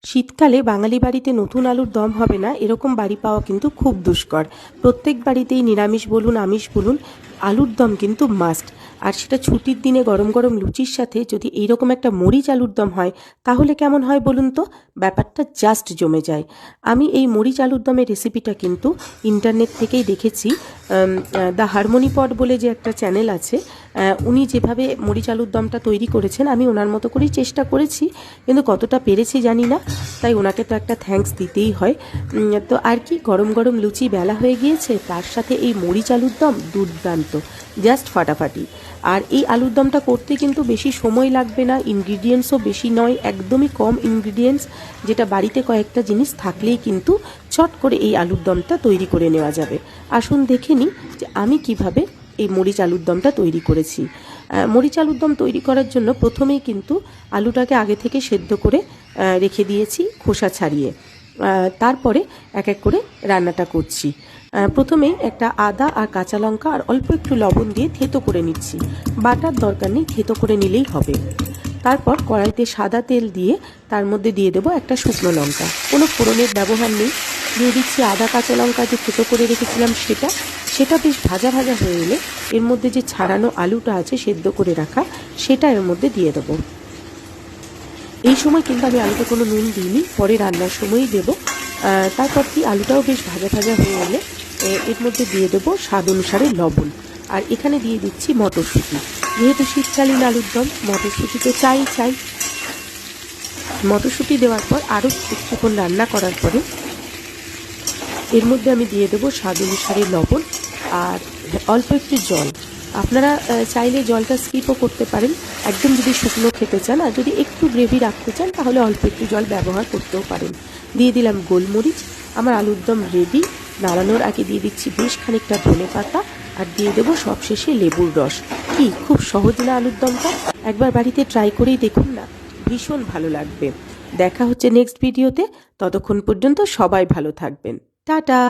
শীতকালে বাঙালি বাড়িতে নতুন আলুর দম হবে না এরকম বাড়ি পাওয়া কিন্তু খুব দুষ্কর। প্রত্যেক বাড়িতেই নিরামিষ বলুন আমিষ বলুন আলুর দম কিন্তু মাস্ট। আর সেটা ছুটির দিনে গরম গরম লুচির সাথে যদি এইরকম একটা মরিচ আলুর দম হয় তাহলে কেমন হয় বলুন তো? ব্যাপারটা জাস্ট জমে যায়। আমি এই মরিচ আলুর দমের রেসিপিটা কিন্তু ইন্টারনেট থেকেই দেখেছি। দ্য হারমোনি পট বলে যে একটা চ্যানেল আছে, উনি যেভাবে মরিচ আলুর দমটা তৈরি করেছেন আমি ওনার মতো করেই চেষ্টা করেছি, কিন্তু কতটা পেরেছি জানি না। তাই ওনাকে তো একটা থ্যাঙ্কস দিতেই হয়। তো আর কি, গরম গরম লুচি বেলা হয়ে গিয়েছে, তার সাথে এই মরিচ আলুর দম দুর্দান্ত, জাস্ট ফাটাফাটি। আর এই আলুর দমটা করতে কিন্তু বেশি সময় লাগবে না, ইনগ্রিডিয়েন্টসও বেশি নয়, একদমই কম ইনগ্রিডিয়েন্টস, যেটা বাড়িতে কয়েকটা জিনিস থাকলেই কিন্তু চট করে এই আলুর দমটা তৈরি করে নেওয়া যাবে। আসুন দেখে নিই যে আমি কিভাবে এই মরিচ আলুর দমটা তৈরি করেছি। মরিচ আলুর দম তৈরি করার জন্য প্রথমেই কিন্তু আলুটাকে আগে থেকে সেদ্ধ করে রেখে দিয়েছি খোসা ছাড়িয়ে। তারপরে এক এক করে রান্নাটা করছি। প্রথমেই একটা আদা আর কাঁচা লঙ্কা আর অল্প একটু লবণ দিয়ে থেতো করে নিচ্ছি। বাটার দরকার নেই, থেতো করে নিলেই হবে। তারপর কড়াইতে সাদা তেল দিয়ে তার মধ্যে দিয়ে দেবো একটা শুকনো লঙ্কা, কোনো ফোড়নের ব্যবহার নেই। দিয়ে দিচ্ছি আদা কাঁচা লঙ্কা যে থেতো করে রেখেছিলাম সেটা বেশ ভাজা ভাজা হয়ে এলে এর মধ্যে যে ছাড়ানো আলুটা আছে সেদ্ধ করে রাখা, সেটা এর মধ্যে দিয়ে দেবো। এই সময় কিন্তু আমি আলুতে কোনো নুন দিইনি, পরে রান্নার সময়ই দেবো। তারপর কি আলুটাও বেশ ভাজা ভাজা হয়ে এলে এর মধ্যে দিয়ে দেবো স্বাদ অনুসারে লবণ। আর এখানে দিয়ে দিচ্ছি মটরশুঁটি। যেহেতু শীতকালীন আলুর দম, মটরশুঁটি তো চাই। মটরশুঁটি দেওয়ার পর আরও কিছুক্ষণ রান্না করার পরে এর মধ্যে আমি দিয়ে দেবো স্বাদ অনুসারে লবণ আর অল্প একটু জল। আপনারা চাইলে জলটা স্কিপও করতে পারেন, একদম যদি শুকনো খেতে চান। আর যদি একটু গ্রেভি রাখতে চান তাহলে অল্প একটু জল ব্যবহার করতেও পারেন। দিয়ে দিলাম গোলমরিচ। আমার আলুর দম রেডি। নাড়ানোর আগে দিয়ে দিচ্ছি বেশ খানিকটা ধনেপাতা আর দিয়ে দেবো সবশেষে লেবুর রস। কি খুব সহজ না আলুর দমটা? একবার বাড়িতে ট্রাই করেই দেখুন না, ভীষণ ভালো লাগবে। দেখা হচ্ছে নেক্সট ভিডিওতে, ততক্ষণ পর্যন্ত সবাই ভালো থাকবেন। টাটা।